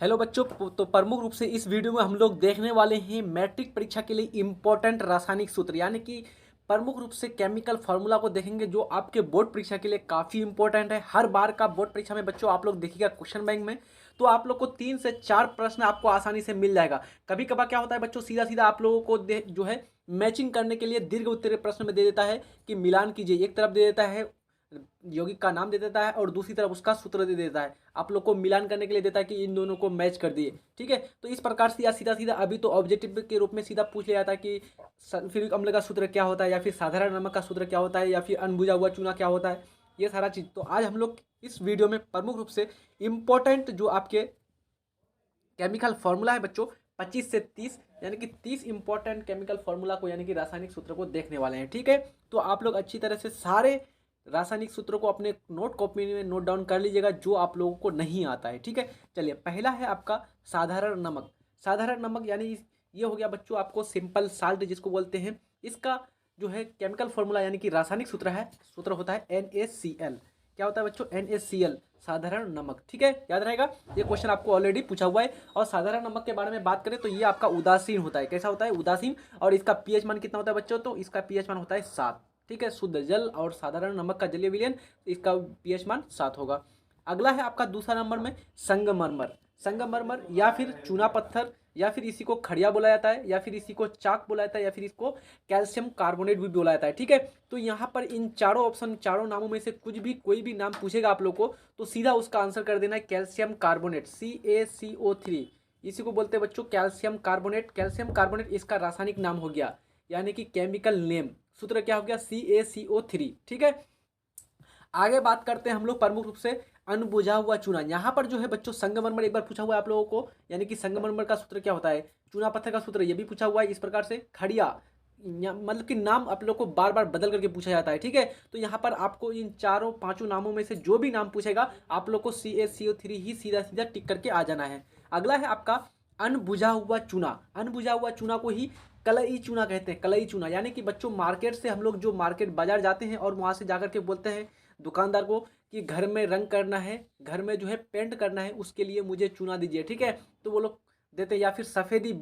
Hello बच्चों। तो प्रमुख रूप से इस वीडियो में हम लोग देखने वाले हैं मैट्रिक परीक्षा के लिए इम्पोर्टेंट रासायनिक सूत्र, यानी कि प्रमुख रूप से केमिकल फार्मूला को देखेंगे जो आपके बोर्ड परीक्षा के लिए काफ़ी इंपॉर्टेंट है। हर बार का बोर्ड परीक्षा में बच्चों आप लोग देखिएगा क्वेश्चन बैंक में, तो आप लोग को 3 से 4 प्रश्न आपको आसानी से मिल जाएगा। कभी कभार क्या होता है बच्चों, सीधा सीधा आप लोगों को जो है मैचिंग करने के लिए दीर्घ उत्तरीय प्रश्न में दे देता है कि मिलान कीजिए। एक तरफ दे देता है यौगिक का नाम दे देता है और दूसरी तरफ उसका सूत्र दे देता है, आप लोग को मिलान करने के लिए देता है कि इन दोनों को मैच कर दिए। ठीक है, तो इस प्रकार से या सीधा सीधा अभी तो ऑब्जेक्टिव के रूप में सीधा पूछ लिया जाता है कि सल्फ्यूरिक अम्ल का सूत्र क्या होता है, या फिर साधारण नमक का सूत्र क्या होता है, या फिर अनबुझा हुआ चूना क्या होता है, ये सारा चीज़। तो आज हम लोग इस वीडियो में प्रमुख रूप से इम्पोर्टेंट जो आपके केमिकल फार्मूला है बच्चों 25 से 30, यानी कि 30 इंपॉर्टेंट केमिकल फार्मूला को, यानी कि रासायनिक सूत्र को देखने वाले हैं। ठीक है, तो आप लोग अच्छी तरह से सारे रासायनिक सूत्रों को अपने नोट कॉपी में नोट डाउन कर लीजिएगा जो आप लोगों को नहीं आता है। ठीक है, चलिए पहला है आपका साधारण नमक। साधारण नमक यानी ये हो गया बच्चों आपको सिंपल साल्ट जिसको बोलते हैं। इसका जो है केमिकल फार्मूला यानी कि रासायनिक सूत्र होता है NaCl। क्या होता है बच्चों? NaCl, साधारण नमक। ठीक है, याद रहेगा, ये क्वेश्चन आपको ऑलरेडी पूछा हुआ है। और साधारण नमक के बारे में बात करें तो ये आपका उदासीन होता है। कैसा होता है? उदासीन। और इसका पीएच मान कितना होता है बच्चों? तो इसका पीएच मान होता है 7। ठीक है, शुद्ध जल और साधारण नमक का जलीय विलयन, इसका पीएच मान 7 होगा। अगला है आपका दूसरा नंबर में संगमरमर। संगमरमर या फिर चूना पत्थर, या फिर इसी को खड़िया बोला जाता है, या फिर इसी को चाक बोला जाता है, या फिर इसको कैल्शियम कार्बोनेट भी बोला जाता है। ठीक है, तो यहाँ पर इन चारों ऑप्शन, चारों नामों में से कुछ भी कोई भी नाम पूछेगा आप लोग को तो सीधा उसका आंसर कर देना है कैल्शियम कार्बोनेट, CaCO3। इसी को बोलते हैं बच्चों कैल्शियम कार्बोनेट। कैल्शियम कार्बोनेट इसका रासायनिक नाम हो गया, यानी कि केमिकल नेम। सूत्र क्या हो गया? CaCO3। ठीक है, आगे बात करते हैं हम लोग प्रमुख रूप से अनबुझा हुआ चूना। यहाँ पर जो है बच्चों संगमरमर एक बार पूछा हुआ है आप लोगों को, यानी कि संगमरमर का सूत्र क्या होता है। चूना पत्थर का सूत्र ये भी पूछा हुआ है। इस प्रकार से खड़िया, मतलब कि नाम आप लोग को बार बार बदल करके पूछा जाता है। ठीक है, तो यहाँ पर आपको इन चारों पांचों नामों में से जो भी नाम पूछेगा आप लोग को CaCO3 ही सीधा सीधा टिक करके आ जाना है। अगला है आपका अनबुझा हुआ चूना। अनबुझा हुआ चूना को ही कलई चूना कहते हैं। कलई चूना यानी कि बच्चों मार्केट से हम लोग जो मार्केट बाजार जाते हैं और वहाँ से जाकर के बोलते हैं दुकानदार को कि घर में रंग करना है, घर में जो है पेंट करना है, उसके लिए मुझे चूना दीजिए। ठीक है, तो वो लोग देते हैं। या फिर सफ़ेदी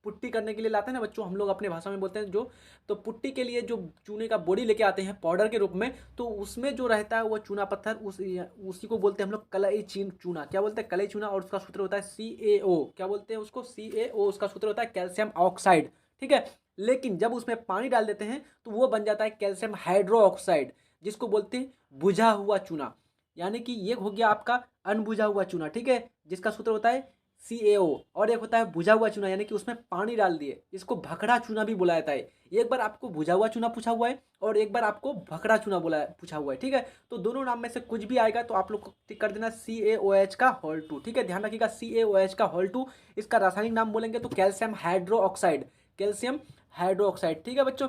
पुट्टी करने के लिए लाते हैं ना बच्चों, हम लोग अपने भाषा में बोलते हैं जो, तो पुट्टी के लिए जो चूने का बॉडी लेके आते हैं पाउडर के रूप में, तो उसमें जो रहता है वो चूना पत्थर, उसी को बोलते हैं हम लोग कलई चूना। क्या बोलते हैं? कलई चूना। और उसका सूत्र होता है CaO। क्या बोलते हैं उसको? CaO। उसका सूत्र होता है कैल्शियम ऑक्साइड। ठीक है, लेकिन जब उसमें पानी डाल देते हैं तो वो बन जाता है कैल्शियम हाइड्रो ऑक्साइड, जिसको बोलते हैं बुझा हुआ चूना। यानी कि ये हो गया आपका अनबुझा हुआ चूना। ठीक है, जिसका सूत्र होता है CaO। और एक होता है बुझा हुआ चूना, यानी कि उसमें पानी डाल दिए, इसको भखड़ा चूना भी बुलाया जाता है। एक बार आपको बुझा हुआ चूना पूछा हुआ है और एक बार आपको भखड़ा चूना पूछा हुआ है। ठीक है, तो दोनों नाम में से कुछ भी आएगा तो आप लोग को टिक कर देना CaOH का होल 2। ठीक है, ध्यान रखिएगा CaOH का होल 2। इसका रासायनिक नाम बोलेंगे तो calcium hydro oxide. Calcium hydro oxide. ठीक है बच्चों,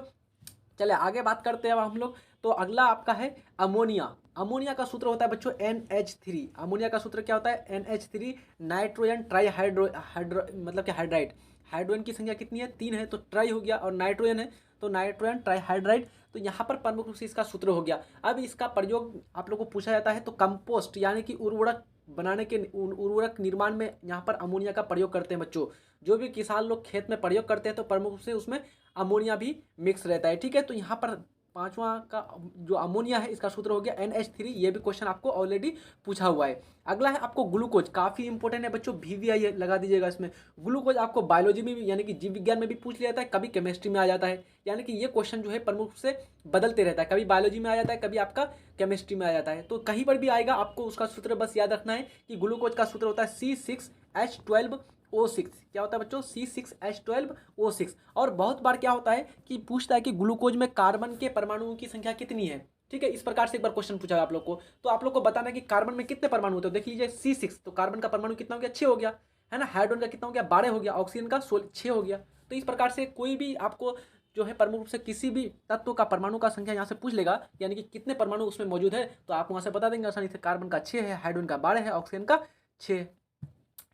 चले आगे बात करते हैं अब हम लोग। तो अगला आपका है अमोनिया। अमोनिया का सूत्र होता है बच्चों NH3। अमोनिया का सूत्र क्या होता है? NH3, नाइट्रोजन ट्राई हाइड्रो मतलब कि हाइड्राइड। हाइड्रोजन की संख्या कितनी है? 3 है, तो ट्राई हो गया, और नाइट्रोजन है तो नाइट्रोजन ट्राई हाइड्राइड। तो यहाँ पर प्रमुख रूप से इसका सूत्र हो गया। अब इसका प्रयोग आप लोग को पूछा जाता है तो कंपोस्ट यानी कि उर्वरक बनाने के, उर्वरक निर्माण में यहाँ पर अमोनिया का प्रयोग करते हैं बच्चों। जो भी किसान लोग खेत में प्रयोग करते हैं तो प्रमुख रूप से उसमें अमोनिया भी मिक्स रहता है। ठीक है, तो यहाँ पर पांचवा का जो अमोनिया है इसका सूत्र हो गया NH3। ये भी क्वेश्चन आपको ऑलरेडी पूछा हुआ है। अगला है आपको ग्लूकोज। काफ़ी इंपॉर्टेंट है बच्चों, VVI लगा दीजिएगा इसमें। ग्लूकोज आपको बायोलॉजी में भी यानी कि जीव विज्ञान में भी पूछ लिया जाता है, कभी केमिस्ट्री में आ जाता है। यानी कि ये क्वेश्चन जो है प्रमुख रूप से बदलते रहता है, कभी बायोलॉजी में आ जाता है, कभी आपका केमिस्ट्री में आ जाता है। तो कहीं पर भी आएगा आपको उसका सूत्र बस याद रखना है कि ग्लूकोज का सूत्र होता है C6H12O6। क्या होता है बच्चों? C6H12O6। और बहुत बार क्या होता है कि पूछता है कि ग्लूकोज में कार्बन के परमाणुओं की संख्या कितनी है। ठीक है, इस प्रकार से एक बार क्वेश्चन पूछा है आप लोग को, तो आप लोग को बताना है कि कार्बन में कितने परमाणु होते हैं। देख लीजिए C6, तो कार्बन का परमाणु कितना हो गया? 6 हो गया, है ना। हाइड्रोजन का कितना हो गया? 12 हो गया। ऑक्सीजन का 6 हो गया। तो इस प्रकार से कोई भी आपको जो है प्रमुख रूप से किसी भी तत्व का परमाणु का संख्या यहाँ से पूछ लेगा, यानी कि कितने परमाणु उसमें मौजूद है, तो आप वहाँ से बता देंगे आसानी से। कार्बन का 6 है, हाइड्रोजन का 12 है, ऑक्सीजन का 6।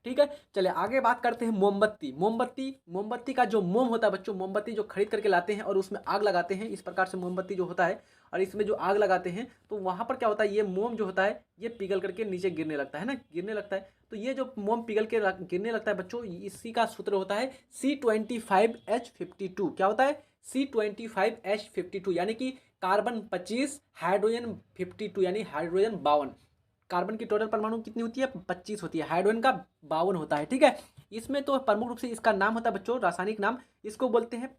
ठीक है। चलिए आगे बात करते हैं मोमबत्ती। मोमबत्ती का जो मोम होता है बच्चों, मोमबत्ती जो खरीद करके लाते हैं और उसमें आग लगाते हैं, इस प्रकार से मोमबत्ती जो होता है और इसमें जो आग लगाते हैं तो वहाँ पर क्या होता है, ये मोम जो होता है ये पिघल करके नीचे गिरने लगता है ना, गिरने लगता है। तो ये जो मोम पिघल के गिरने लगता है बच्चों, इसी का सूत्र होता है C25H52। क्या होता है, C25H52, यानी कि कार्बन 25, हाइड्रोजन 52, यानी हाइड्रोजन 52। कार्बन की टोटल परमाणु कितनी होती है, 25 होती है, हाइड्रोजन का 52 होता है। ठीक है। इसमें तो प्रमुख रूप से इसका नाम होता है बच्चों, रासायनिक नाम, इसको बोलते हैं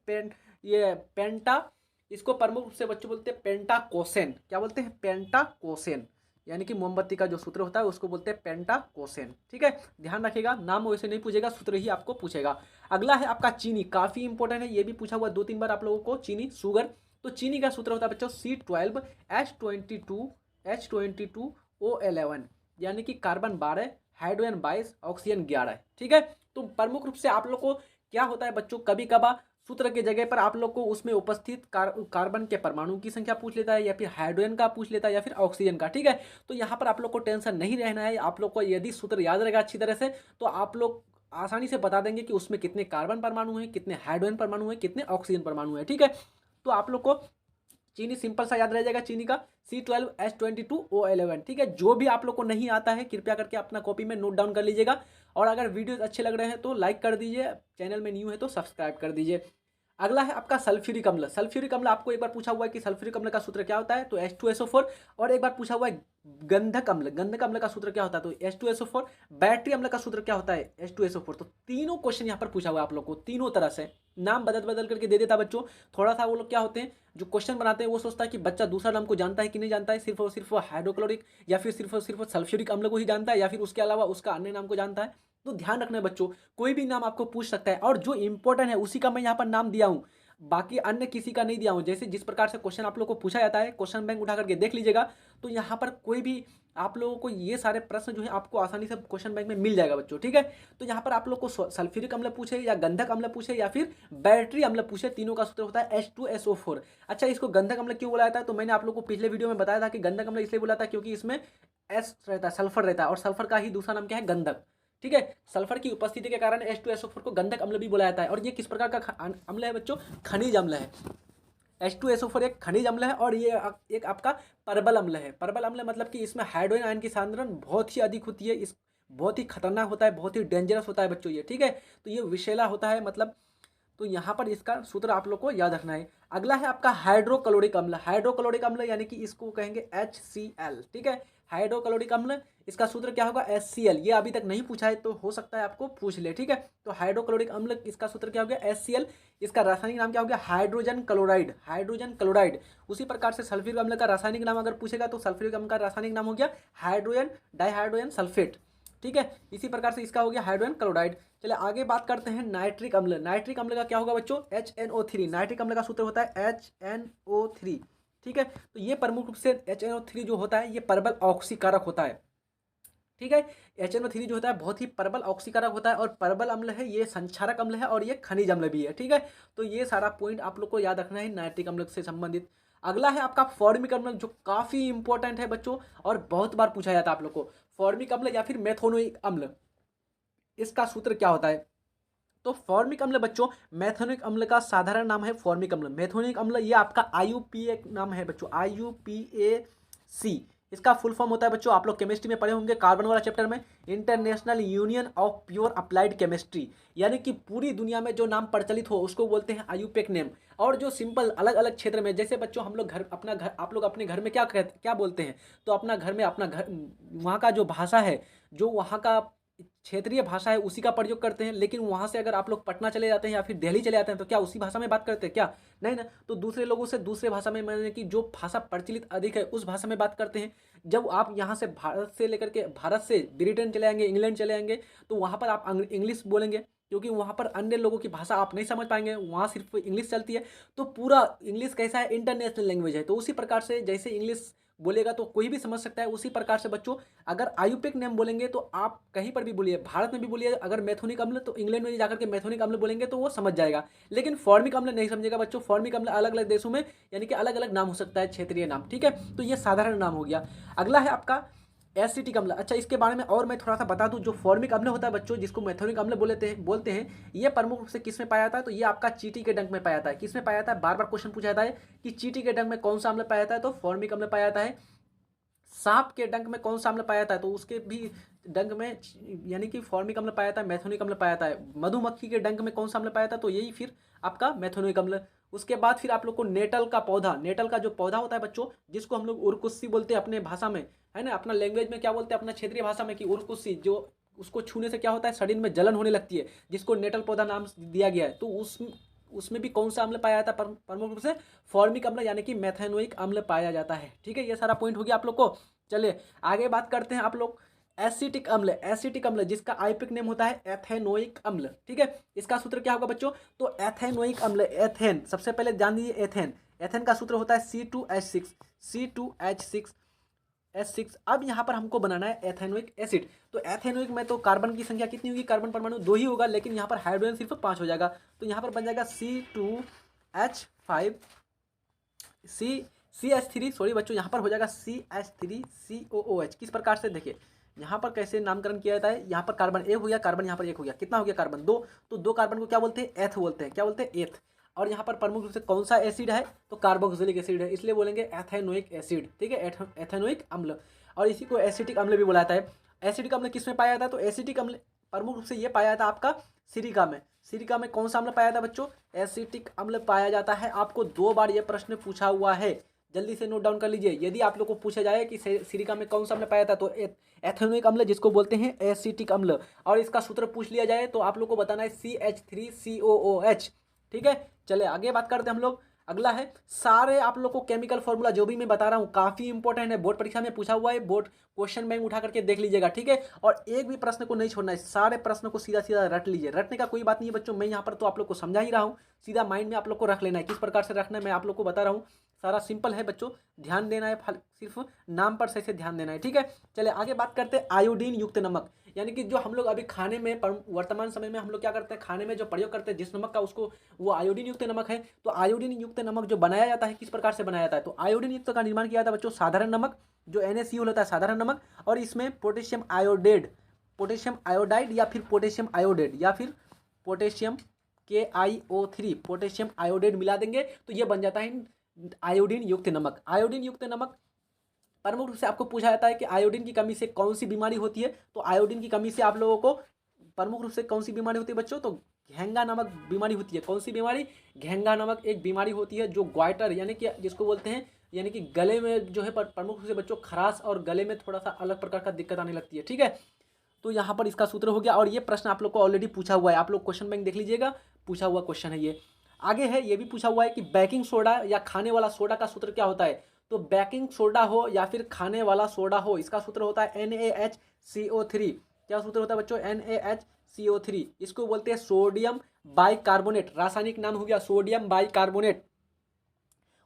पेंटा, इसको प्रमुख रूप से बच्चों बोलते हैं पेंटाकोसेन। क्या बोलते हैं, पेंटाकोसेन, यानी कि मोमबत्ती का जो सूत्र होता है उसको बोलते हैं पेंटाकोसेन। ठीक है, ध्यान रखिएगा, नाम वैसे नहीं पूछेगा, सूत्र ही आपको पूछेगा। अगला है आपका चीनी, काफी इंपॉर्टेंट है, ये भी पूछा हुआ 2-3 बार आप लोगों को, चीनी, शुगर। तो चीनी का सूत्र होता है बच्चों C12H22O11, यानी कि कार्बन 12, हाइड्रोजन 22, ऑक्सीजन 11। ठीक है। तो प्रमुख रूप से आप लोग को क्या होता है बच्चों, कभी कभार सूत्र के जगह पर आप लोग को उसमें उपस्थित कार्बन के परमाणु की संख्या पूछ लेता है, या फिर हाइड्रोजन का पूछ लेता है, या फिर ऑक्सीजन का। ठीक है। तो यहाँ पर आप लोग को टेंशन नहीं रहना है, आप लोग को यदि सूत्र याद रहेगा अच्छी तरह से तो आप लोग आसानी से बता देंगे कि उसमें कितने कार्बन परमाणु हैं, कितने हाइड्रोजन परमाणु हैं, कितने ऑक्सीजन परमाणु हैं। ठीक है। तो आप लोग को चीनी सिंपल सा याद रह जाएगा, चीनी का C12H22O11। ठीक है। जो भी आप लोग को नहीं आता है कृपया करके अपना कॉपी में नोट डाउन कर लीजिएगा, और अगर वीडियो अच्छे लग रहे हैं तो लाइक कर दीजिए, चैनल में न्यू है तो सब्सक्राइब कर दीजिए। अगला है आपका सल्फ्यूरिक अम्ल। सल्फ्यूरिक अम्ल आपको एक बार पूछा हुआ है कि सल्फ्यूरिक अम्ल का सूत्र क्या होता है, तो H2SO4। और एक बार पूछा हुआ है गंधक अम्ल, गंधक अम्ल का सूत्र क्या होता है, तो H2SO4। बैटरी अम्ल का सूत्र क्या होता है, H2SO4। तो तीनों क्वेश्चन यहाँ पर पूछा हुआ है आप लोग को, तीनों तरह से नाम बदल बदल करके दे देता बच्चों। थोड़ा सा वो लोग क्या होते हैं, जो क्वेश्चन बनाते हैं वो सोचता है कि बच्चा दूसरा नाम को जानता है कि नहीं जानता है, सिर्फ और सिर्फ हाइड्रोक्लोरिक या फिर सिर्फ और सिर्फ सल्फ्यूरिक अम्ल को ही जानता है, या फिर उसके अलावा उसका अन्य नाम को जानता है। तो ध्यान रखना है बच्चों, कोई भी नाम आपको पूछ सकता है, और जो इंपॉर्टेंट है उसी का मैं यहाँ पर नाम दिया हूँ, बाकी अन्य किसी का नहीं दिया हूँ। जैसे जिस प्रकार से क्वेश्चन आप लोग को पूछा जाता है, क्वेश्चन बैंक उठा करके देख लीजिएगा, तो यहाँ पर कोई भी आप लोगों को ये सारे प्रश्न जो है आपको आसानी से क्वेश्चन बैंक में मिल जाएगा बच्चों। ठीक है। तो यहाँ पर आप लोग को सल्फ्यूरिक अम्ल पूछे, या गंधक अम्ल पूछे, या फिर बैटरी अम्ल पूछे, तीनों का सूत्र होता है H2SO4। अच्छा, इसको गंधक अम्ल क्यों बोला जाता है, तो मैंने आप लोग को पिछले वीडियो में बताया था कि गंधक अम्ल इसलिए बोला था क्योंकि इसमें एस रहता है, सल्फर रहता है, और सल्फर का ही दूसरा नाम क्या है, गंधक। ठीक है। सल्फर की उपस्थिति के कारण H2SO4 को गंधक अम्ल भी बोला जाता है। और ये किस प्रकार का अम्ल है बच्चों, खनिज अम्ल है। H2SO4 एक खनिज अम्ल है, और ये एक आपका परबल अम्ल है। परबल अम्ल मतलब कि इसमें हाइड्रोजन आयन की सांद्रण बहुत ही अधिक होती है, इस बहुत ही खतरनाक होता है, बहुत ही डेंजरस होता है बच्चों ये। ठीक है। तो ये विषैला होता है मतलब, तो यहाँ पर इसका सूत्र आप लोग को याद रखना है। अगला है आपका हाइड्रोक्लोरिक अम्ल। हाइड्रोक्लोरिक अम्ल यानी कि इसको कहेंगे HCl। ठीक है। हाइड्रोक्लोरिक अम्ल, इसका सूत्र क्या होगा, HCl। ये अभी तक नहीं पूछा है तो हो सकता है आपको पूछ ले। ठीक है। तो हाइड्रोक्लोरिक अम्ल, इसका सूत्र क्या हो गया, HCl। इसका रासायनिक नाम क्या हो गया, हाइड्रोजन क्लोराइड, हाइड्रोजन क्लोराइड। उसी प्रकार से सल्फ्यूरिक अम्ल का रासायनिक नाम अगर पूछेगा तो सल्फ्यूरिक अम्ल का रासायनिक नाम हो गया हाइड्रोजन डाइहाइड्रोजन सल्फेट। ठीक है। इसी प्रकार से इसका हो गया हाइड्रोजन क्लोराइड। चलिए आगे बात करते हैं नाइट्रिक अम्ल। नाइट्रिक अम्ल का क्या होगा बच्चों, HNO3। नाइट्रिक अम्ल का सूत्र होता है HNO3। ठीक है। तो ये प्रमुख रूप से HNO3 जो होता है ये प्रबल ऑक्सीकारक होता है। ठीक है। HNO3 जो होता है बहुत ही प्रबल ऑक्सीकारक होता है, और प्रबल अम्ल है, ये संक्षारक अम्ल है, और ये खनिज अम्ल भी है। ठीक है। तो ये सारा पॉइंट आप लोग को याद रखना है नाइट्रिक अम्ल से संबंधित। अगला है आपका फॉर्मिक अम्ल, जो काफी इंपॉर्टेंट है बच्चों, और बहुत बार पूछा जाता है आप लोग को। फॉर्मिक अम्ल या फिर मेथोनिक अम्ल, इसका सूत्र क्या होता है, तो फॉर्मिक अम्ल बच्चों, मेथोनिक अम्ल का साधारण नाम है फॉर्मिक अम्ल। मेथोनिक अम्ल ये आपका IUPAC नाम है बच्चों, IUPAC। इसका फुल फॉर्म होता है बच्चों, आप लोग केमिस्ट्री में पढ़े होंगे कार्बन वाला चैप्टर में, international union of pure applied chemistry. यानी कि पूरी दुनिया में जो नाम प्रचलित हो उसको बोलते हैं IUPAC नेम। और जो सिंपल अलग अलग क्षेत्र में, जैसे बच्चों हम लोग घर, अपना घर, आप लोग अपने घर में क्या बोलते हैं, तो अपना घर में अपना घर, वहाँ का जो भाषा है, जो वहाँ का क्षेत्रीय भाषा है उसी का प्रयोग करते हैं। लेकिन वहाँ से अगर आप लोग पटना चले जाते हैं या फिर दिल्ली चले जाते हैं तो क्या उसी भाषा में बात करते हैं क्या, नहीं ना। तो दूसरे लोगों से दूसरे भाषा में, माने कि जो भाषा प्रचलित अधिक है उस भाषा में बात करते हैं। जब आप यहाँ से भारत से लेकर के, भारत से ब्रिटेन चले आएंगे, इंग्लैंड चले आएंगे, तो वहाँ पर आप इंग्लिश बोलेंगे, क्योंकि वहाँ पर अन्य लोगों की भाषा आप नहीं समझ पाएंगे, वहाँ सिर्फ इंग्लिश चलती है। तो पूरा इंग्लिश कैसा है, इंटरनेशनल लैंग्वेज है। तो उसी प्रकार से जैसे इंग्लिश बोलेगा तो कोई भी समझ सकता है, उसी प्रकार से बच्चों अगर IUPAC नेम बोलेंगे तो आप कहीं पर भी बोलिए, भारत में भी बोलिए, अगर मेथोनिक अम्ल तो इंग्लैंड में जाकर के मेथोनिक अम्ल बोलेंगे तो वो समझ जाएगा। लेकिन फॉर्मिक अम्ल नहीं समझेगा बच्चों। फॉर्मिक अम्ल अलग अलग देशों में यानी कि अलग अलग नाम हो सकता है, क्षेत्रीय नाम। ठीक है। तो ये साधारण नाम हो गया। अगला है आपका एसिटिक अम्ल। अच्छा, इसके बारे में और मैं थोड़ा सा बता दूं, जो फॉर्मिक अम्ल होता है बच्चों, जिसको मेथोनिक अम्ल बोलते हैं, ये प्रमुख रूप से किस में पाया जाता है? तो ये आपका चींटी के डंक में पाया जाता है। किस में पाया जाता है? बार बार क्वेश्चन पूछा जाता है कि चींटी के डंक में कौन सा अम्ल पाया जाता है? तो फॉर्मिक अम्ल पाया जाता है। सांप के डंक में कौन सा अम्ल पाया जाता है? तो उसके भी डंक में यानी कि फॉर्मिक अम्ल पाया जाता है, मेथोनिक अम्ल पाया जाता है। मधुमक्खी के डंक में कौन सा अम्ल पाया जाता है? तो यही फिर आपका मेथोनिक अम्ल। उसके बाद फिर आप लोग को नेटल का पौधा, नेटल का जो पौधा होता है बच्चों, जिसको हम लोग उरकुस्सी बोलते हैं अपने भाषा में, है ना, अपना लैंग्वेज में क्या बोलते हैं, अपना क्षेत्रीय भाषा में, कि उरकुस्सी, जो उसको छूने से क्या होता है, शरीर में जलन होने लगती है, जिसको नेटल पौधा नाम दिया गया है। तो उसमें भी कौन सा अम्ल पाया जाता है? प्रमुख रूप से फॉर्मिक अम्ल यानी कि मेथेनोइक अम्ल पाया जाता है। ठीक है, ये सारा पॉइंट हो गया आप लोग को। चलिए आगे बात करते हैं आप लोग एसिटिक अम्ल। एसिटिक अम्ल जिसका आइपिक नेम होता है एथेनोइक अम्ल। ठीक है, इसका सूत्र क्या होगा बच्चों? तो एथेनोइक अम्ल, एथेन, सबसे पहले जान लीजिए एथेन। एथेन का सूत्र होता है C2H6, C2H6। अब यहाँ पर हमको बनाना है एथेनोइक एसिड। तो एथेनोइक में तो कार्बन की संख्या कितनी होगी? कार्बन परमाणु 2 ही होगा, लेकिन यहाँ पर हाइड्रोजन सिर्फ 5 हो जाएगा। तो यहाँ पर बन जाएगा C2H5 CH3, सॉरी बच्चों, यहाँ पर हो जाएगा CH3COOH। किस प्रकार से देखिए, यहाँ पर कैसे नामकरण किया जाता है? यहाँ पर कार्बन एक हो गया, कार्बन यहाँ पर एक हो गया, कितना हो गया? कार्बन 2। तो 2 कार्बन को क्या बोलते हैं? एथ बोलते हैं। क्या बोलते हैं? एथ। और यहाँ पर प्रमुख रूप से कौन सा एसिड है? तो कार्बोक्सिलिक एसिड है, इसलिए बोलेंगे एथेनोइक एसिड। ठीक है, एथेनोइक अम्ल। और इसी को एसिटिक अम्ल भी बुलाया जाता है। एसिटिक अम्ल किस में पाया जाता है? तो एसिटिक अम्ल प्रमुख रूप से ये पाया जाता है आपका सिरिका में। सिरिका में कौन सा अम्ल पाया जाता है बच्चों? एसिटिक अम्ल पाया जाता है। आपको 2 बार ये प्रश्न पूछा हुआ है, जल्दी से नोट डाउन कर लीजिए। यदि आप लोग को पूछा जाए कि सिरिका में कौन सा अम्ल पाया जाता है, तो एथेनोइक अम्ल, जिसको बोलते हैं एसिटिक अम्ल। और इसका सूत्र पूछ लिया जाए तो आप लोग को बताना है CH3COOH। ठीक है, चले आगे बात करते हैं हम लोग। अगला है, सारे आप लोग को केमिकल फॉर्मूला जो भी मैं बता रहा हूँ काफी इंपॉर्टेंट है, बोर्ड परीक्षा में पूछा हुआ है, बोर्ड क्वेश्चन बैंक उठा करके देख लीजिएगा। ठीक है, और एक भी प्रश्न को नहीं छोड़ना है, सारे प्रश्न को सीधा सीधा रट लीजिए। रटने का कोई बात नहीं है बच्चों, मैं यहाँ पर तो आप लोग को समझा ही रहा हूँ, सीधा माइंड में आप लोग को रख लेना है। किस प्रकार से रखना है मैं आप लोग को बता रहा हूँ, सारा सिंपल है बच्चों, ध्यान देना है, सिर्फ नाम पर सही से ध्यान देना है। ठीक है, चले आगे बात करते हैं आयोडीन युक्त नमक। यानी कि जो हम लोग अभी खाने में वर्तमान समय में हम लोग क्या करते हैं, खाने में जो प्रयोग करते हैं जिस नमक का, उसको वो आयोडीन युक्त नमक है। तो आयोडीन युक्त नमक जो बनाया जाता है, किस प्रकार से बनाया जाता है? तो आयोडीन युक्त का निर्माण किया जाता है बच्चों साधारण नमक, जो NaCl होता है, साधारण नमक, और इसमें पोटेशियम आयोडाइड या फिर पोटेशियम आयोडेड या फिर पोटेशियम KiO3, पोटेशियम आयोडेड मिला देंगे तो ये बन जाता है आयोडीन युक्त नमक। आयोडीन युक्त नमक प्रमुख रूप से आपको पूछा जाता है कि आयोडीन की कमी से कौन सी बीमारी होती है। तो आयोडीन की कमी से आप लोगों को प्रमुख रूप से कौन सी बीमारी होती है बच्चों? तो घेंगा नामक बीमारी होती है। कौन सी बीमारी? घेंगा नामक एक बीमारी होती है, जो ग्वाइटर यानी कि जिसको बोलते हैं, यानी कि गले में जो है प्रमुख रूप से बच्चों खराश और गले में थोड़ा सा अलग प्रकार का दिक्कत आने लगती है। ठीक है, तो यहाँ पर इसका सूत्र हो गया। और ये प्रश्न आप लोग को ऑलरेडी पूछा हुआ है, आप लोग क्वेश्चन बैंक देख लीजिएगा, पूछा हुआ क्वेश्चन है ये। आगे है, ये भी पूछा हुआ है कि बेकिंग सोडा या खाने वाला सोडा का सूत्र क्या होता है? तो बेकिंग सोडा हो या फिर खाने वाला सोडा हो, इसका सूत्र होता है NaHCO3। क्या सूत्र होता है बच्चों? NaHCO3। इसको बोलते हैं सोडियम बाइकार्बोनेट, रासायनिक नाम हो गया सोडियम बाइकार्बोनेट।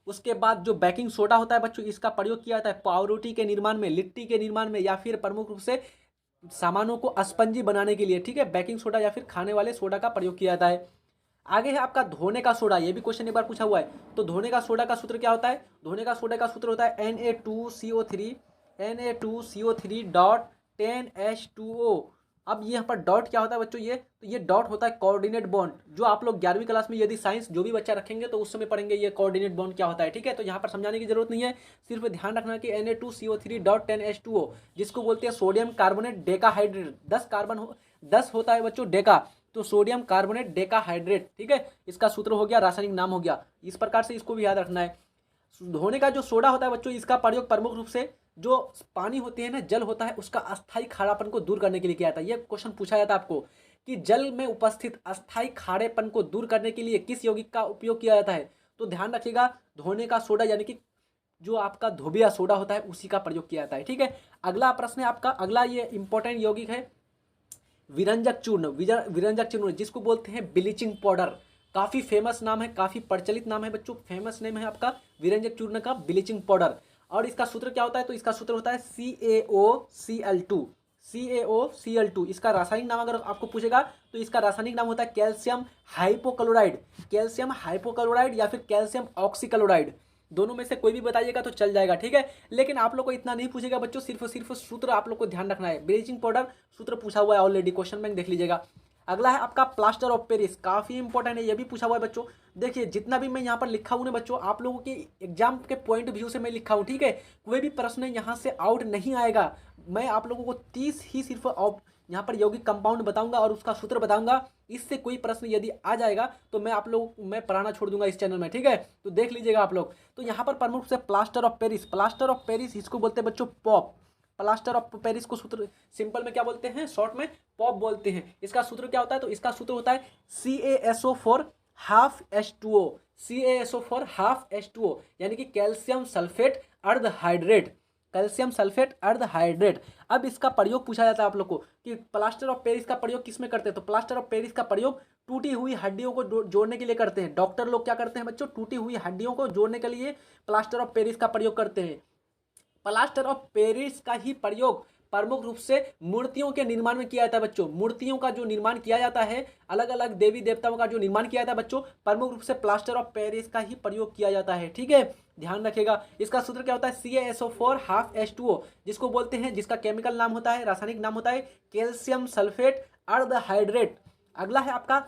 उसके बाद जो बेकिंग सोडा होता है बच्चों, इसका प्रयोग किया जाता है पावरोटी के निर्माण में, लिट्टी के निर्माण में, या फिर प्रमुख रूप से सामानों को स्पंजी बनाने के लिए। ठीक है, बेकिंग सोडा या फिर खाने वाले सोडा का प्रयोग किया जाता है। आगे है आपका धोने का सोडा, ये भी क्वेश्चन एक बार पूछा हुआ है। तो धोने का सोडा का सूत्र क्या होता है? धोने का सोडा का सूत्र होता है Na2CO3 डॉट 10H2O। अब ये यहाँ पर डॉट क्या होता है बच्चों? ये डॉट होता है कोऑर्डिनेट बॉन्ड, जो आप लोग 11वीं क्लास में यदि साइंस जो भी बच्चा रखेंगे तो उस समय पढ़ेंगे ये कोऑर्डिनेट बॉन्ड क्या होता है। ठीक है, तो यहाँ पर समझाने की जरूरत नहीं है, सिर्फ ध्यान रखना कि Na2CO3 डॉट 10H2O, जिसको बोलते हैं सोडियम कार्बोनेट डेकाहाइड्रेट। 10 होता है बच्चों डेका, तो सोडियम कार्बोनेट डेकाहाइड्रेट। ठीक है, इसका सूत्र हो गया, रासायनिक नाम हो गया। इस प्रकार से इसको भी याद रखना है। धोने का जो सोडा होता है बच्चों, इसका प्रयोग प्रमुख रूप से जो पानी होते हैं ना, जल होता है, उसका अस्थायी खारापन को दूर करने के लिए किया जाता है। ये क्वेश्चन पूछा जाता है आपको कि जल में उपस्थित अस्थायी खारेपन को दूर करने के लिए किस यौगिक का उपयोग किया जाता है? तो ध्यान रखिएगा, धोने का सोडा यानी कि जो आपका धोबिया सोडा होता है उसी का प्रयोग किया जाता है। ठीक है, अगला प्रश्न है आपका, अगला ये इंपॉर्टेंट यौगिक है विरंजक चूर्ण। विरंजक चूर्ण जिसको बोलते हैं ब्लीचिंग पाउडर, काफ़ी फेमस नाम है, काफ़ी प्रचलित नाम है बच्चों, फेमस नेम है आपका विरंजक चूर्ण का, ब्लीचिंग पाउडर। और इसका सूत्र क्या होता है? तो इसका सूत्र होता है CaOCl2। इसका रासायनिक नाम अगर आपको पूछेगा तो इसका रासायनिक नाम होता है कैल्शियम हाइपोक्लोराइड या फिर कैल्शियम ऑक्सीक्लोराइड। दोनों में से कोई भी बताइएगा तो चल जाएगा, ठीक है। लेकिन आप लोग को इतना नहीं पूछेगा बच्चों, सिर्फ और सिर्फ सूत्र आप लोग को ध्यान रखना है। ब्लीचिंग पाउडर सूत्र पूछा हुआ है ऑलरेडी, क्वेश्चन बैंक देख लीजिएगा। अगला है आपका प्लास्टर ऑफ पेरिस, काफ़ी इंपॉर्टेंट है, ये भी पूछा हुआ है बच्चों। देखिए जितना भी मैं यहाँ पर लिखा हूँ ना बच्चों, आप लोगों के एग्जाम के पॉइंट व्यू से मैं लिखा हूँ, ठीक है। कोई भी प्रश्न यहाँ से आउट नहीं आएगा। मैं आप लोगों को 30 ही सिर्फ यहाँ पर यौगिक कंपाउंड बताऊंगा और उसका सूत्र बताऊंगा। इससे कोई प्रश्न यदि आ जाएगा तो मैं पढ़ाना छोड़ दूंगा इस चैनल में, ठीक है। तो देख लीजिएगा आप लोग। तो यहाँ पर प्रमुख से plaster of Paris, plaster of Paris इसको बोलते हैं बच्चों पॉप। प्लास्टर ऑफ पेरिस को सूत्र सिंपल में क्या बोलते हैं, शॉर्ट में पॉप बोलते हैं। इसका सूत्र क्या होता है, तो इसका सूत्र होता है CaSO4 half H2O, CaSO4 half H2O, यानी कि कैल्शियम सल्फेट अर्ध हाइड्रेट, कैल्शियम सल्फेट अर्ध हाइड्रेट। अब इसका प्रयोग पूछा जाता है आप लोग को कि प्लास्टर ऑफ पेरिस का प्रयोग किस में करते हैं, तो प्लास्टर ऑफ पेरिस का प्रयोग टूटी हुई हड्डियों को जोड़ने के लिए करते हैं। डॉक्टर लोग क्या करते हैं बच्चों, टूटी हुई हड्डियों को जोड़ने के लिए प्लास्टर ऑफ पेरिस का प्रयोग करते हैं। प्लास्टर ऑफ पेरिस का ही प्रयोग प्रमुख रूप से मूर्तियों के निर्माण में किया जाता है बच्चों। मूर्तियों का जो निर्माण किया जाता है, अलग अलग देवी देवताओं का जो निर्माण किया जाता है बच्चों, प्रमुख रूप से प्लास्टर ऑफ पेरिस का ही प्रयोग किया जाता है, ठीक है। ध्यान रखिएगा। इसका सूत्र क्या होता है, CaSO4 हाफ H2O, जिसको बोलते हैं, जिसका केमिकल नाम होता है, रासायनिक नाम होता है कैल्शियम सल्फेट अर्ध हाइड्रेट। अगला है आपका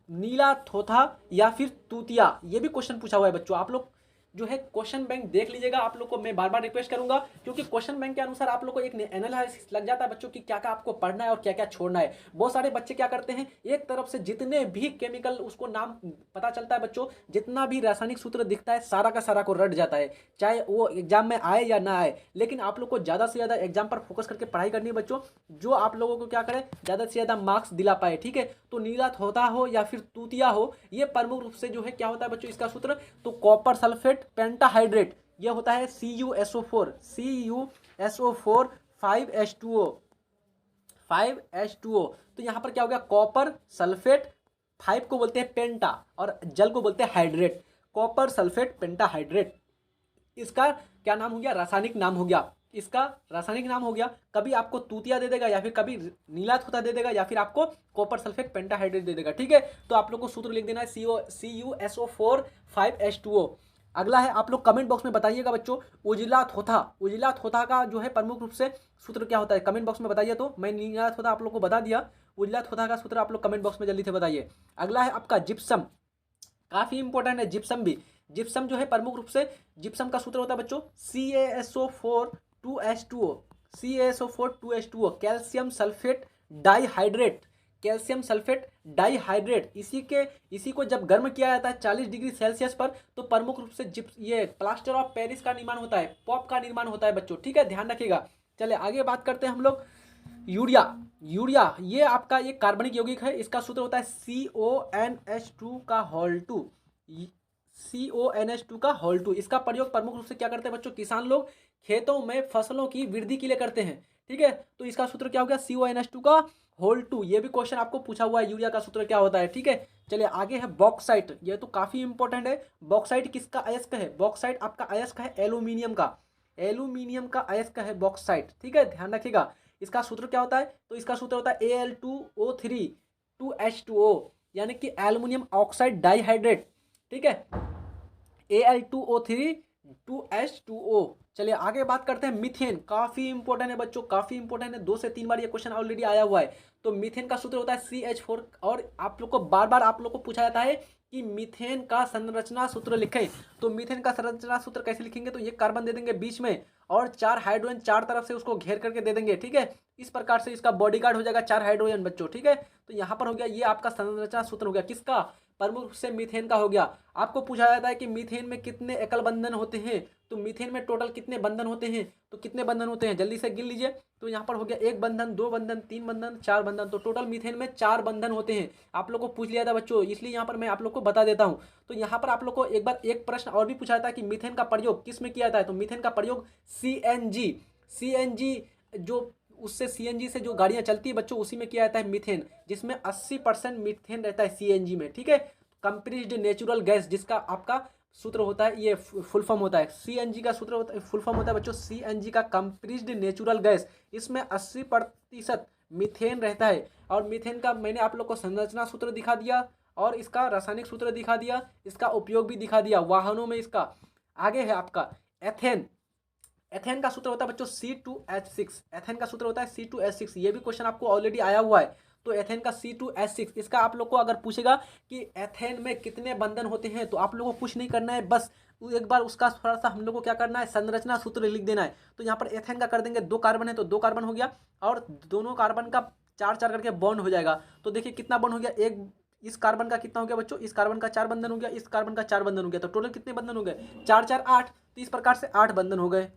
नीला थोथा या फिर तूतिया, ये भी क्वेश्चन पूछा हुआ है बच्चों। आप लोग जो है क्वेश्चन बैंक देख लीजिएगा। आप लोग को मैं बार बार रिक्वेस्ट करूंगा, क्योंकि क्वेश्चन बैंक के अनुसार आप लोग को एक एनालिसिस लग जाता है बच्चों कि क्या क्या आपको पढ़ना है और क्या क्या छोड़ना है। बहुत सारे बच्चे क्या करते हैं, एक तरफ से जितने भी केमिकल उसको नाम पता चलता है बच्चों, जितना भी रासायनिक सूत्र दिखता है सारा का सारा को रट जाता है, चाहे वो एग्जाम में आए या ना आए। लेकिन आप लोग को ज़्यादा से ज़्यादा एग्जाम पर फोकस करके पढ़ाई करनी है बच्चों, जो आप लोगों को क्या करे, ज़्यादा से ज़्यादा मार्क्स दिला पाए, ठीक है। तो नीला थोथा हो या फिर तूतिया हो, ये प्रमुख रूप से जो है क्या होता है बच्चों, इसका सूत्र तो कॉपर सल्फेट पेंटाहाइड्रेट, ये होता है CuSO4, CuSO4 5H2O, 5H2O। तो यहां पर क्या हो गया, कॉपर सल्फेट, 5 को बोलते हैं पेंटा और जल को बोलते हैं हाइड्रेट, कॉपर सल्फेट पेंटाहाइड्रेट। इसका क्या नाम हो गया, रासायनिक नाम हो गया, इसका रासायनिक नाम हो गया। कभी आपको तूतिया दे देगा, या फिर कभी नीला थोथा दे देगा, या फिर आपको कॉपर सल्फेट पेंटाहाइड्रेट दे देगा, ठीक है। तो आप लोग को सूत्र लिख देना है CuSO4 5H2O। अगला है, आप लोग कमेंट बॉक्स में बताइएगा बच्चों, उजला थोथा, उजला थोथा का जो है प्रमुख रूप से सूत्र क्या होता है, कमेंट बॉक्स में बताइए। तो मैं नीला थोथा आप लोग को बता दिया, उजला थोथा का सूत्र आप लोग कमेंट बॉक्स में जल्दी से बताइए। अगला है आपका जिप्सम, काफ़ी इंपॉर्टेंट है जिप्सम भी। जिप्सम जो है प्रमुख रूप से, जिप्सम का सूत्र होता है बच्चों CaSO4 2H2O, CaSO4 2H2O, calcium sulphate dihydrate, calcium sulphate dihydrate. इसी को जब गर्म किया जाता है 40 डिग्री सेल्सियस पर, तो प्रमुख रूप से ये प्लास्टर ऑफ पेरिस का निर्माण होता है, पॉप का निर्माण होता है बच्चों, ठीक है। ध्यान रखिएगा। चलिए आगे बात करते हैं हम लोग यूरिया। यूरिया ये आपका एक कार्बनिक यौगिक है, इसका सूत्र होता है CONH2 का होल 2, CONH2 का होल 2। इसका प्रयोग प्रमुख रूप से क्या करते हैं बच्चों, किसान लोग खेतों में फसलों की वृद्धि के लिए करते हैं, ठीक है। तो इसका सूत्र क्या हो गया, CONH2 का होल 2। ये भी क्वेश्चन आपको पूछा हुआ है, यूरिया का सूत्र क्या होता है, ठीक है। चलिए आगे है बॉक्साइट, ये तो काफी इंपॉर्टेंट है। बॉक्साइट किसका अयस्क है, बॉक्साइट आपका अयस्क है एल्यूमिनियम का, एल्यूमिनियम का अयस्क है बॉक्साइट, ठीक है। ध्यान रखिएगा। इसका सूत्र क्या होता है, तो इसका सूत्र होता है Al2O3 2H2O, यानी कि एल्यूमिनियम ऑक्साइड डाइहाइड्रेट, ठीक है, Al2O3 2H2O। चलिए आगे बात करते हैं मीथेन, काफी इंपॉर्टेंट है बच्चों, काफी इंपॉर्टेंट है, 2 से 3 बार ये क्वेश्चन ऑलरेडी आया हुआ है। तो मीथेन का सूत्र होता है CH4, और आप लोग को बार बार आप लोग को पूछा जाता है कि मीथेन का संरचना सूत्र लिखें। तो मीथेन का संरचना सूत्र कैसे लिखेंगे, तो ये कार्बन दे देंगे बीच में और 4 हाइड्रोजन 4 तरफ से उसको घेर करके दे देंगे, ठीक है। इस प्रकार से इसका बॉडीगार्ड हो जाएगा 4 हाइड्रोजन बच्चों, ठीक है। तो यहाँ पर हो गया, ये आपका संरचना सूत्र हो गया, किसका, प्रमुख रूप से मीथेन का हो गया। आपको पूछा जाता है कि मीथेन में कितने एकल बंधन होते हैं, तो मीथेन में टोटल कितने बंधन होते हैं, तो कितने बंधन होते हैं जल्दी से गिन लीजिए। तो यहाँ पर हो गया 1 बंधन, 2 बंधन, 3 बंधन, 4 बंधन, तो टोटल मीथेन में 4 बंधन होते हैं। आप लोग को पूछ लिया था बच्चों, इसलिए यहाँ पर मैं आप लोग को बता देता हूँ। तो यहाँ पर आप लोग को एक बार एक प्रश्न और भी पूछा जाता है कि मीथेन का प्रयोग किस में किया जाता है, तो मीथेन का प्रयोग CNG जो उससे CNG से जो गाड़ियाँ चलती है बच्चों, उसी में किया जाता है मीथेन, जिसमें 80% मीथेन रहता है CNG में, ठीक है। कंप्रेस्ड नेचुरल गैस, जिसका आपका सूत्र होता है, ये फुल फॉर्म होता है, CNG का सूत्र होता है, फुल फॉर्म होता है बच्चों CNG का, कंप्रेस्ड नेचुरल गैस। इसमें 80% मीथेन रहता है। और मीथेन का मैंने आप लोग को संरचना सूत्र दिखा दिया, और इसका रासायनिक सूत्र दिखा दिया, इसका उपयोग भी दिखा दिया वाहनों में इसका। आगे है आपका एथेन। एथेन का सूत्र होता है बच्चों C2H6। एथेन का सूत्र होता है C2H6। ये भी क्वेश्चन आपको ऑलरेडी आया हुआ है। तो एथेन का C2H6, इसका आप लोग को अगर पूछेगा कि एथेन में कितने बंधन होते हैं, तो आप लोगों को कुछ नहीं करना है, बस एक बार उसका थोड़ा सा हम लोग को क्या करना है, संरचना सूत्र लिख देना है। तो यहाँ पर एथेन का कर देंगे, 2 कार्बन है तो 2 कार्बन हो गया, और दोनों कार्बन का 4-4 करके बॉन्ड हो जाएगा। तो देखिए कितना बॉन्ड हो गया, एक इस कार्बन का कितना हो गया बच्चों, इस कार्बन का 4 बंधन हो गया, इस कार्बन का 4 बंधन हो गया, तो टोटल कितने बंधन हो गए, 4-4 8। तो इस प्रकार से 8 बंधन हो गए।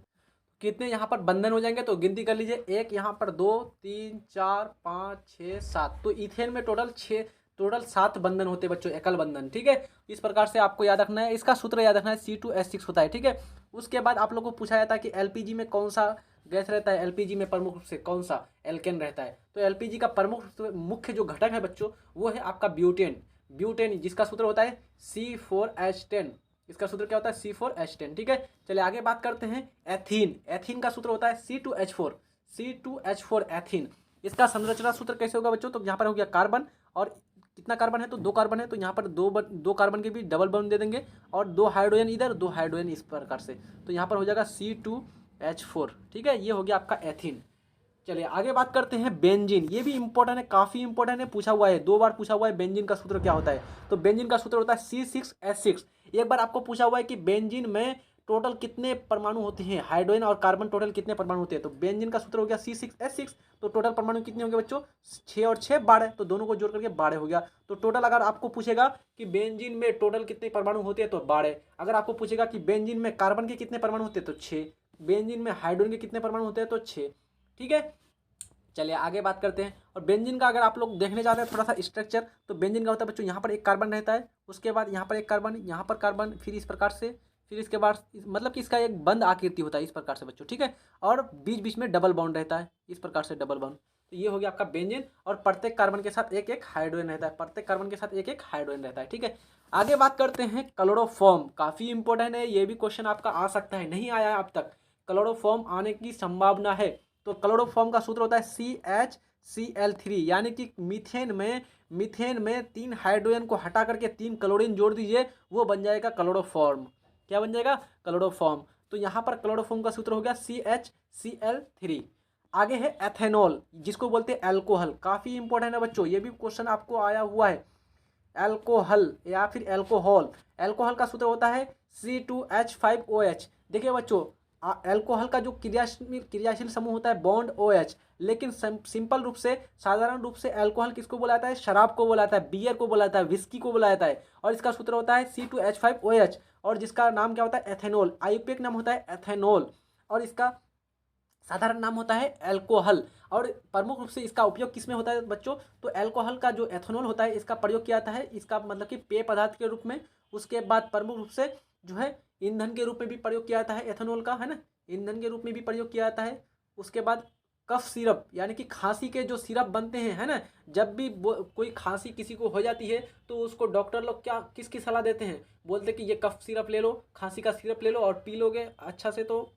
कितने यहाँ पर बंधन हो जाएंगे, तो गिनती कर लीजिए, एक यहाँ पर 2 3 4 5 6 7। तो इथेन में टोटल 7 बंधन होते हैं बच्चों, एकल बंधन। ठीक है, इस प्रकार से आपको याद रखना है, इसका सूत्र याद रखना है, C2H6 होता है। ठीक है, उसके बाद आप लोगों को पूछा जाता है कि एलपीजी में कौन सा गैस रहता है, एलपीजी में प्रमुख रूप से कौन सा एल्केन रहता है। तो एलपीजी का प्रमुख मुख्य जो घटक है बच्चों, वो है आपका ब्यूटेन। ब्यूटेन जिसका सूत्र होता है C4H10। इसका सूत्र क्या होता है, C4H10। ठीक है, चलिए आगे बात करते हैं एथीन। एथीन का सूत्र होता है C2H4। C2H4 ethene. इसका संरचना सूत्र कैसे होगा बच्चों, तो यहाँ पर हो गया कार्बन, और कितना कार्बन है, तो 2 कार्बन है, तो यहाँ पर दो कार्बन के भी डबल बॉन्ड दे देंगे, और 2 हाइड्रोजन इधर, 2 हाइड्रोजन इस प्रकार से। तो यहाँ पर हो जाएगा C2H4। ठीक है, ये हो गया आपका एथीन। चलिए आगे बात करते हैं बेंजीन। ये भी इंपॉर्टेंट है, काफ़ी इंपॉर्टेंट है, पूछा हुआ है, 2 बार पूछा हुआ है। बेंजीन का सूत्र क्या होता है, तो बेंजीन का सूत्र होता है C6H6। एक बार आपको पूछा हुआ है कि बेंजीन में टोटल कितने परमाणु होते हैं, हाइड्रोजन और कार्बन टोटल कितने परमाणु होते हैं, तो बेंजीन का सूत्र हो गया C6H6। तो टोटल परमाणु कितने होंगे बच्चों, 6 और 6 12, तो दोनों को जोड़ करके 12 हो गया। तो टोटल अगर आपको पूछेगा कि बेंजीन में टोटल कितने परमाणु होते हैं, तो 12। अगर आपको पूछेगा कि बेंजीन में कार्बन के कितने परमाणु होते हैं, तो 6। बेंजीन में हाइड्रोजन के कितने परमाणु होते हैं, तो 6। ठीक है, चलिए आगे बात करते हैं। और बेंजीन का अगर आप लोग देखने जाते हैं थोड़ा सा स्ट्रक्चर, तो बेंजीन का होता है बच्चों, यहाँ पर एक कार्बन रहता है, उसके बाद यहाँ पर एक कार्बन, यहाँ पर कार्बन, फिर इस प्रकार से, फिर इसके बाद मतलब कि इसका एक बंद आकृति होता है इस प्रकार से बच्चों। ठीक है, और बीच बीच में डबल बॉन्ड रहता है, इस प्रकार से डबल बॉन्ड। तो ये हो गया आपका बेंजीन, और प्रत्येक कार्बन के साथ एक एक हाइड्रोजन रहता है, प्रत्येक कार्बन के साथ एक एक हाइड्रोजन रहता है। ठीक है, आगे बात करते हैं क्लोरोफॉर्म। काफ़ी इंपॉर्टेंट है, ये भी क्वेश्चन आपका आ सकता है, नहीं आया है अब तक, क्लोरोफॉर्म आने की संभावना है। तो क्लोरोफॉर्म का सूत्र होता है CHCl3, यानी कि मीथेन में 3 हाइड्रोजन को हटा करके 3 क्लोरीन जोड़ दीजिए, वो बन जाएगा क्लोरोफॉर्म। क्या बन जाएगा, क्लोरोफॉर्म। तो यहाँ पर क्लोरोफॉर्म का सूत्र हो गया CHCl3। आगे है एथेनॉल, जिसको बोलते हैं एल्कोहल। काफ़ी इंपॉर्टेंट है बच्चों, ये भी क्वेश्चन आपको आया हुआ है। एल्कोहल या फिर एल्कोहल, एल्कोहल का सूत्र होता है C2H5OH। देखिए बच्चों, एल्कोहल का जो क्रियाशील समूह होता है बॉन्ड OH, लेकिन सिंपल रूप से, साधारण रूप से एल्कोहल किसको बोला जाता है, शराब को बोला जाता है, बियर को बोला जाता है, विस्की को बोला जाता है। और इसका सूत्र होता है C2H5OH, और जिसका नाम क्या होता है, एथेनॉल। आयुर्वेदिक नाम होता है एथेनॉल, और इसका साधारण नाम होता है एल्कोहल। और प्रमुख रूप से इसका उपयोग किस में होता है बच्चों, तो एल्कोहल का जो एथेनॉल होता है, इसका प्रयोग किया जाता है, इसका मतलब कि पेय पदार्थ के रूप में। उसके बाद प्रमुख रूप से जो है ईंधन के रूप में भी प्रयोग किया जाता है एथेनॉल का, है ना, ईंधन के रूप में भी प्रयोग किया जाता है। उसके बाद कफ सिरप, यानी कि खांसी के जो सिरप बनते हैं, है ना, जब भी कोई खांसी किसी को हो जाती है, तो उसको डॉक्टर लोग क्या किसकी सलाह देते हैं, बोलते हैं कि ये कफ सिरप ले लो, खांसी का सिरप ले लो, और पी लोगे अच्छा से तो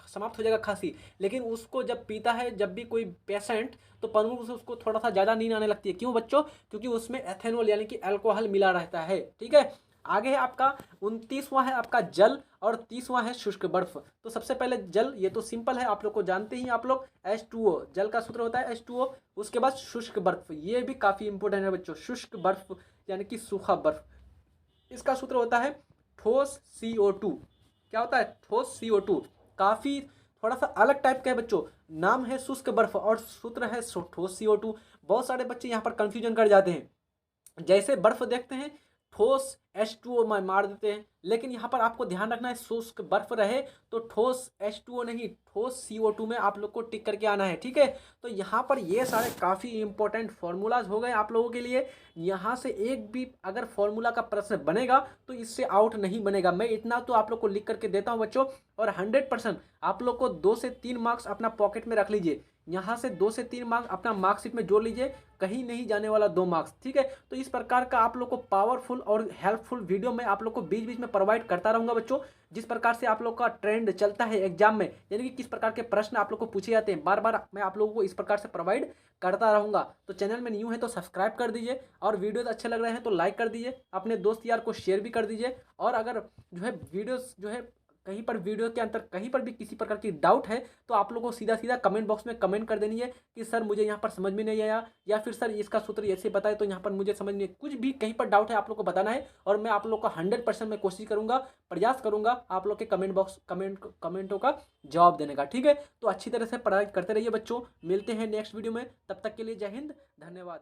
समाप्त हो जाएगा खांसी। लेकिन उसको जब पीता है जब भी कोई पेशेंट, तो प्रमुख रूप से उसको थोड़ा सा ज़्यादा नींद आने लगती है। क्यों बच्चों, क्योंकि उसमें एथेनॉल यानी कि अल्कोहल मिला रहता है। ठीक है, आगे है आपका 29वां है आपका जल, और 30वां है शुष्क बर्फ। तो सबसे पहले जल, ये तो सिंपल है, आप लोग को जानते ही आप लोग, H2O, जल का सूत्र होता है H2O। उसके बाद शुष्क बर्फ, ये भी काफ़ी इंपॉर्टेंट है बच्चों, शुष्क बर्फ यानी कि सूखा बर्फ। इसका सूत्र होता है ठोस CO2। क्या होता है, ठोस CO2। काफ़ी थोड़ा सा अलग टाइप का है बच्चों, नाम है शुष्क बर्फ और सूत्र है ठोस CO2। बहुत सारे बच्चे यहाँ पर कंफ्यूजन कर जाते हैं, जैसे बर्फ देखते हैं ठोस H2O में मार देते हैं, लेकिन यहाँ पर आपको ध्यान रखना है, शुष्क बर्फ रहे तो ठोस H2O नहीं, ठोस CO2 में आप लोग को टिक करके आना है। ठीक है, तो यहाँ पर ये सारे काफ़ी इंपॉर्टेंट फॉर्मूलाज हो गए आप लोगों के लिए। यहाँ से एक भी अगर फॉर्मूला का प्रश्न बनेगा तो इससे आउट नहीं बनेगा, मैं इतना तो आप लोग को लिख करके देता हूँ बच्चों। और 100% आप लोग को 2 से 3 मार्क्स अपना पॉकेट में रख लीजिए, यहाँ से 2 से 3 मार्क्स अपना मार्कशीट में जोड़ लीजिए, कहीं नहीं जाने वाला 2 मार्क्स। ठीक है, तो इस प्रकार का आप लोग को पावरफुल और हेल्पफुल वीडियो मैं आप लोग को बीच बीच में प्रोवाइड करता रहूँगा बच्चों। जिस प्रकार से आप लोग का ट्रेंड चलता है एग्जाम में, यानी कि किस प्रकार के प्रश्न आप लोग को पूछे जाते हैं, बार बार मैं आप लोगों को इस प्रकार से प्रोवाइड करता रहूँगा। तो चैनल में न्यू है तो सब्सक्राइब कर दीजिए, और वीडियोस अच्छे लग रहे हैं तो लाइक कर दीजिए, अपने दोस्त यार को शेयर भी कर दीजिए। और अगर जो है वीडियोस जो है कहीं पर वीडियो के अंदर कहीं पर भी किसी प्रकार की डाउट है तो आप लोगों को सीधा सीधा कमेंट बॉक्स में कमेंट कर देनी है कि सर मुझे यहाँ पर समझ में नहीं आया, या फिर सर इसका सूत्र ऐसे बताए तो यहाँ पर मुझे समझ नहीं, कुछ भी कहीं पर डाउट है आप लोग को बताना है और मैं आप लोग का 100% मैं कोशिश करूंगा, प्रयास करूंगा आप लोग के कमेंटों का जवाब देने का। ठीक है, तो अच्छी तरह से पढ़ाई करते रहिए बच्चों, मिलते हैं नेक्स्ट वीडियो में, तब तक के लिए जय हिंद, धन्यवाद।